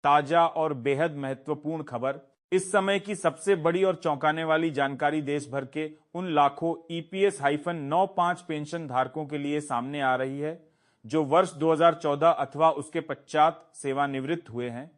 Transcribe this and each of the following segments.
ताजा और बेहद महत्वपूर्ण खबर। इस समय की सबसे बड़ी और चौंकाने वाली जानकारी देश भर के उन लाखों EPS-95 पेंशन धारकों के लिए सामने आ रही है जो वर्ष 2014 अथवा उसके पश्चात सेवानिवृत्त हुए हैं।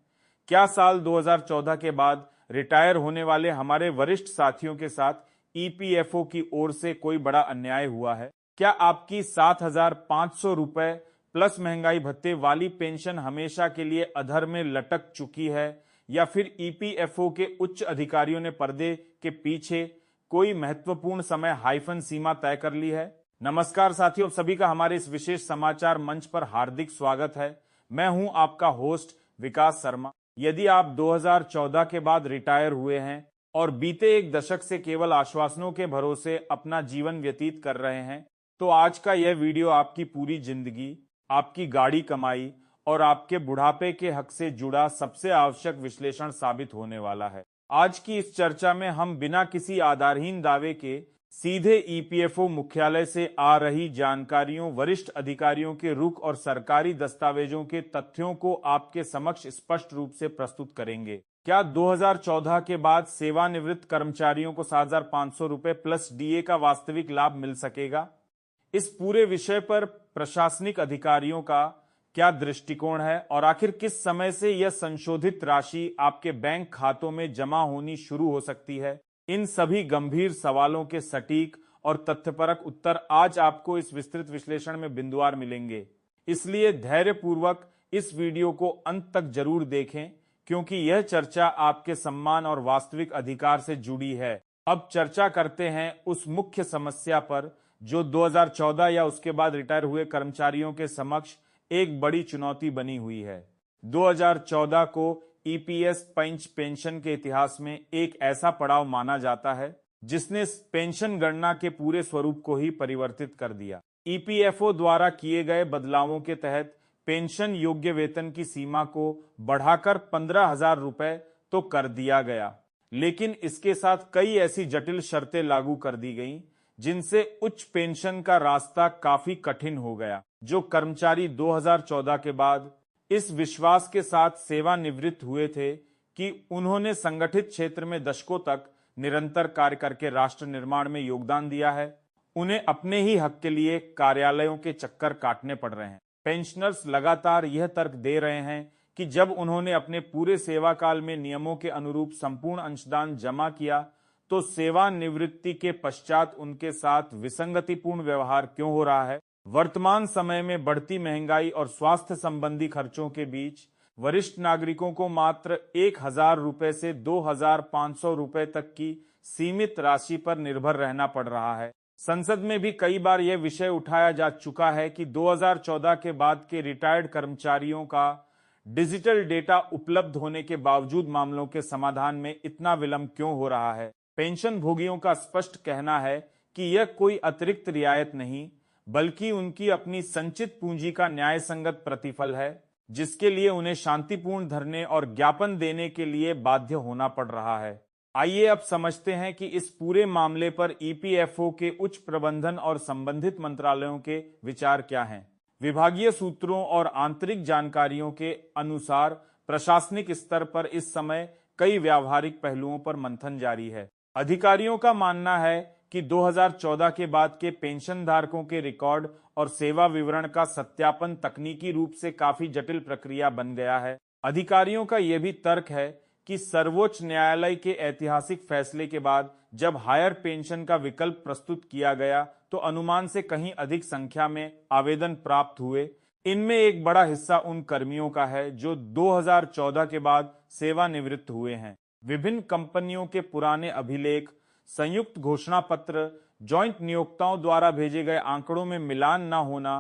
क्या साल 2014 के बाद रिटायर होने वाले हमारे वरिष्ठ साथियों के साथ EPFO की ओर से कोई बड़ा अन्याय हुआ है? क्या आपकी 7,500 रुपए प्लस महंगाई भत्ते वाली पेंशन हमेशा के लिए अधर में लटक चुकी है, या फिर EPFO के उच्च अधिकारियों ने पर्दे के पीछे कोई महत्वपूर्ण समय हाइफन सीमा तय कर ली है? नमस्कार साथियों, सभी का हमारे इस विशेष समाचार मंच पर हार्दिक स्वागत है। मैं हूं आपका होस्ट विकास शर्मा। यदि आप 2014 के बाद रिटायर हुए हैं और बीते एक दशक से केवल आश्वासनों के भरोसे अपना जीवन व्यतीत कर रहे हैं, तो आज का यह वीडियो आपकी पूरी जिंदगी, आपकी गाड़ी कमाई और आपके बुढ़ापे के हक से जुड़ा सबसे आवश्यक विश्लेषण साबित होने वाला है। आज की इस चर्चा में हम बिना किसी आधारहीन दावे के सीधे EPFO मुख्यालय से आ रही जानकारियों, वरिष्ठ अधिकारियों के रुख और सरकारी दस्तावेजों के तथ्यों को आपके समक्ष स्पष्ट रूप से प्रस्तुत करेंगे। क्या 2014 के बाद सेवानिवृत्त कर्मचारियों को 7,500 रुपए प्लस DA का वास्तविक लाभ मिल सकेगा? इस पूरे विषय पर प्रशासनिक अधिकारियों का क्या दृष्टिकोण है और आखिर किस समय से यह संशोधित राशि आपके बैंक खातों में जमा होनी शुरू हो सकती है? इन सभी गंभीर सवालों के सटीक और तथ्यपरक उत्तर आज आपको इस विस्तृत विश्लेषण में बिंदुवार मिलेंगे। इसलिए धैर्यपूर्वक इस वीडियो को अंत तक जरूर देखें, क्योंकि यह चर्चा आपके सम्मान और वास्तविक अधिकार से जुड़ी है। अब चर्चा करते हैं उस मुख्य समस्या पर जो 2014 या उसके बाद रिटायर हुए कर्मचारियों के समक्ष एक बड़ी चुनौती बनी हुई है। 2014 को EPS पंच पेंशन के इतिहास में एक ऐसा पड़ाव माना जाता है जिसने पेंशन गणना के पूरे स्वरूप को ही परिवर्तित कर दिया। EPFO द्वारा किए गए बदलावों के तहत पेंशन योग्य वेतन की सीमा को बढ़ाकर 15,000 रुपए तो कर दिया गया, लेकिन इसके साथ कई ऐसी जटिल शर्तें लागू कर दी गईं जिनसे उच्च पेंशन का रास्ता काफी कठिन हो गया। जो कर्मचारी 2014 के बाद इस विश्वास के साथ सेवानिवृत्त हुए थे कि उन्होंने संगठित क्षेत्र में दशकों तक निरंतर कार्य करके राष्ट्र निर्माण में योगदान दिया है, उन्हें अपने ही हक के लिए कार्यालयों के चक्कर काटने पड़ रहे हैं। पेंशनर्स लगातार यह तर्क दे रहे हैं कि जब उन्होंने अपने पूरे सेवा काल में नियमों के अनुरूप संपूर्ण अंशदान जमा किया तो सेवानिवृत्ति के पश्चात उनके साथ विसंगतिपूर्ण व्यवहार क्यों हो रहा है। वर्तमान समय में बढ़ती महंगाई और स्वास्थ्य संबंधी खर्चों के बीच वरिष्ठ नागरिकों को मात्र 1,000 रुपए से 2,500 रुपए तक की सीमित राशि पर निर्भर रहना पड़ रहा है। संसद में भी कई बार यह विषय उठाया जा चुका है कि 2014 के बाद के रिटायर्ड कर्मचारियों का डिजिटल डेटा उपलब्ध होने के बावजूद मामलों के समाधान में इतना विलंब क्यों हो रहा है। पेंशन भोगियों का स्पष्ट कहना है कि यह कोई अतिरिक्त रियायत नहीं, बल्कि उनकी अपनी संचित पूंजी का न्याय संगत प्रतिफल है, जिसके लिए उन्हें शांतिपूर्ण धरने और ज्ञापन देने के लिए बाध्य होना पड़ रहा है। आइए अब समझते हैं कि इस पूरे मामले पर EPFO के उच्च प्रबंधन और संबंधित मंत्रालयों के विचार क्या हैं। विभागीय सूत्रों और आंतरिक जानकारियों के अनुसार प्रशासनिक स्तर पर इस समय कई व्यावहारिक पहलुओं पर मंथन जारी है। अधिकारियों का मानना है कि 2014 के बाद के पेंशन धारकों के रिकॉर्ड और सेवा विवरण का सत्यापन तकनीकी रूप से काफी जटिल प्रक्रिया बन गया है। अधिकारियों का यह भी तर्क है कि सर्वोच्च न्यायालय के ऐतिहासिक फैसले के बाद जब हायर पेंशन का विकल्प प्रस्तुत किया गया तो अनुमान से कहीं अधिक संख्या में आवेदन प्राप्त हुए। इनमें एक बड़ा हिस्सा उन कर्मियों का है जो 2014 के बाद सेवानिवृत्त हुए हैं। विभिन्न कंपनियों के पुराने अभिलेख, संयुक्त घोषणा पत्र, जॉइंट नियोक्ताओं द्वारा भेजे गए आंकड़ों में मिलान न होना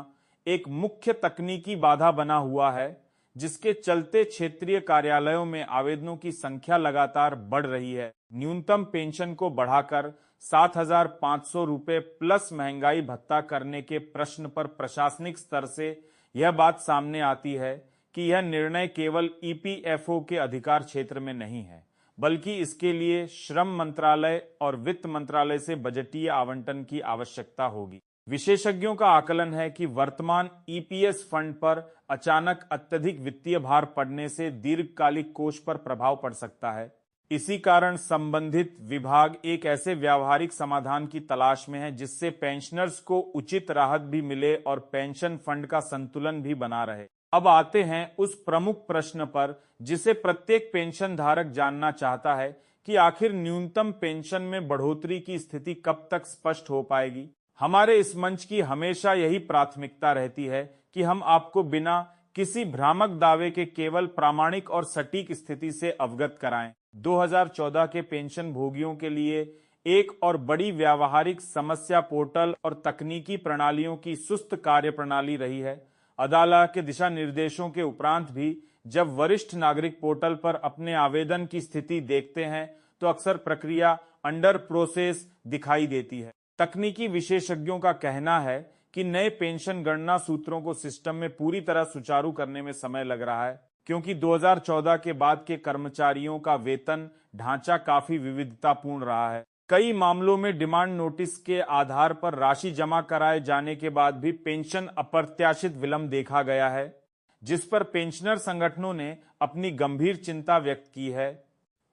एक मुख्य तकनीकी बाधा बना हुआ है, जिसके चलते क्षेत्रीय कार्यालयों में आवेदनों की संख्या लगातार बढ़ रही है। न्यूनतम पेंशन को बढ़ाकर 7,500 रुपए प्लस महंगाई भत्ता करने के प्रश्न पर प्रशासनिक स्तर से यह बात सामने आती है कि यह निर्णय केवल EPFO के अधिकार क्षेत्र में नहीं है, बल्कि इसके लिए श्रम मंत्रालय और वित्त मंत्रालय से बजटीय आवंटन की आवश्यकता होगी। विशेषज्ञों का आकलन है कि वर्तमान ईपीएस फंड पर अचानक अत्यधिक वित्तीय भार पड़ने से दीर्घकालिक कोष पर प्रभाव पड़ सकता है। इसी कारण संबंधित विभाग एक ऐसे व्यावहारिक समाधान की तलाश में है जिससे पेंशनर्स को उचित राहत भी मिले और पेंशन फंड का संतुलन भी बना रहे। अब आते हैं उस प्रमुख प्रश्न पर जिसे प्रत्येक पेंशन धारक जानना चाहता है कि आखिर न्यूनतम पेंशन में बढ़ोतरी की स्थिति कब तक स्पष्ट हो पाएगी। हमारे इस मंच की हमेशा यही प्राथमिकता रहती है कि हम आपको बिना किसी भ्रामक दावे के केवल प्रामाणिक और सटीक स्थिति से अवगत कराएं। 2014 के पेंशन भोगियों के लिए एक और बड़ी व्यावहारिक समस्या पोर्टल और तकनीकी प्रणालियों की सुस्त कार्यप्रणाली रही है। अदालत के दिशा निर्देशों के उपरांत भी जब वरिष्ठ नागरिक पोर्टल पर अपने आवेदन की स्थिति देखते हैं तो अक्सर प्रक्रिया अंडर प्रोसेस दिखाई देती है। तकनीकी विशेषज्ञों का कहना है कि नए पेंशन गणना सूत्रों को सिस्टम में पूरी तरह सुचारू करने में समय लग रहा है, क्योंकि 2014 के बाद के कर्मचारियों का वेतन ढांचा काफी विविधतापूर्ण रहा है। कई मामलों में डिमांड नोटिस के आधार पर राशि जमा कराए जाने के बाद भी पेंशन अप्रत्याशित विलंब देखा गया है, जिस पर पेंशनर संगठनों ने अपनी गंभीर चिंता व्यक्त की है।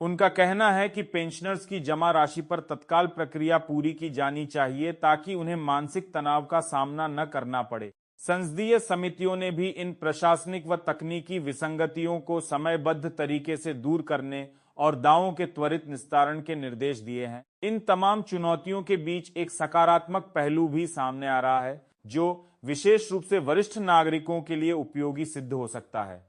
उनका कहना है कि पेंशनर्स की जमा राशि पर तत्काल प्रक्रिया पूरी की जानी चाहिए ताकि उन्हें मानसिक तनाव का सामना न करना पड़े। संसदीय समितियों ने भी इन प्रशासनिक व तकनीकी विसंगतियों को समयबद्ध तरीके से दूर करने और दावों के त्वरित निस्तारण के निर्देश दिए हैं। इन तमाम चुनौतियों के बीच एक सकारात्मक पहलू भी सामने आ रहा है जो विशेष रूप से वरिष्ठ नागरिकों के लिए उपयोगी सिद्ध हो सकता है।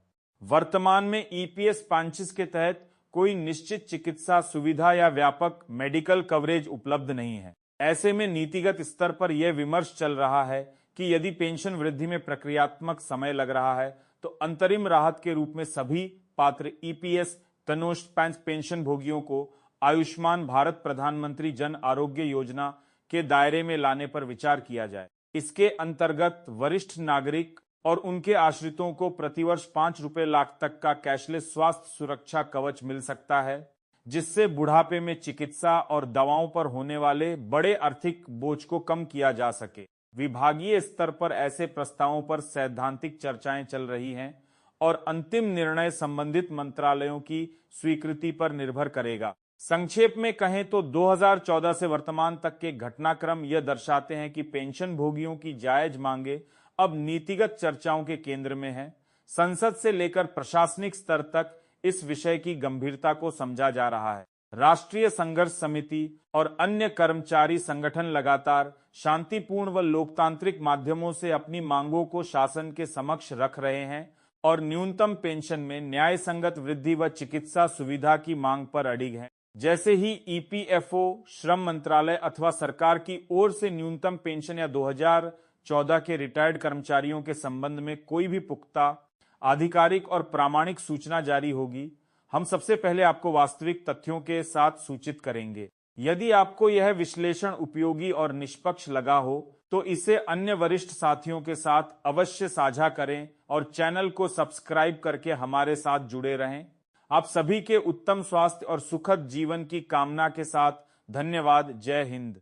वर्तमान में ईपीएस 25 के तहत कोई निश्चित चिकित्सा सुविधा या व्यापक मेडिकल कवरेज उपलब्ध नहीं है। ऐसे में नीतिगत स्तर पर यह विमर्श चल रहा है कि यदि पेंशन वृद्धि में प्रक्रियात्मक समय लग रहा है तो अंतरिम राहत के रूप में सभी पात्र ईपीएस तनोष्ट पेंशन भोगियों को आयुष्मान भारत प्रधानमंत्री जन आरोग्य योजना के दायरे में लाने पर विचार किया जाए। इसके अंतर्गत वरिष्ठ नागरिक और उनके आश्रितों को प्रतिवर्ष 5 रुपए लाख तक का कैशलेस स्वास्थ्य सुरक्षा कवच मिल सकता है, जिससे बुढ़ापे में चिकित्सा और दवाओं पर होने वाले बड़े आर्थिक बोझ को कम किया जा सके। विभागीय स्तर पर ऐसे प्रस्तावों पर सैद्धांतिक चर्चाएं चल रही हैं और अंतिम निर्णय संबंधित मंत्रालयों की स्वीकृति पर निर्भर करेगा। संक्षेप में कहें तो 2014 से वर्तमान तक के घटनाक्रम यह दर्शाते हैं कि पेंशन भोगियों की जायज मांगे अब नीतिगत चर्चाओं के केंद्र में है। संसद से लेकर प्रशासनिक स्तर तक इस विषय की गंभीरता को समझा जा रहा है। राष्ट्रीय संघर्ष समिति और अन्य कर्मचारी संगठन लगातार शांतिपूर्ण व लोकतांत्रिक माध्यमों से अपनी मांगों को शासन के समक्ष रख रहे हैं और न्यूनतम पेंशन में न्याय संगत वृद्धि व चिकित्सा सुविधा की मांग पर अडिग हैं। जैसे ही ईपीएफओ, श्रम मंत्रालय अथवा सरकार की ओर से न्यूनतम पेंशन या 2014 के रिटायर्ड कर्मचारियों के संबंध में कोई भी पुख्ता, आधिकारिक और प्रामाणिक सूचना जारी होगी, हम सबसे पहले आपको वास्तविक तथ्यों के साथ सूचित करेंगे। यदि आपको यह विश्लेषण उपयोगी और निष्पक्ष लगा हो तो इसे अन्य वरिष्ठ साथियों के साथ अवश्य साझा करें और चैनल को सब्सक्राइब करके हमारे साथ जुड़े रहें। आप सभी के उत्तम स्वास्थ्य और सुखद जीवन की कामना के साथ धन्यवाद। जय हिंद।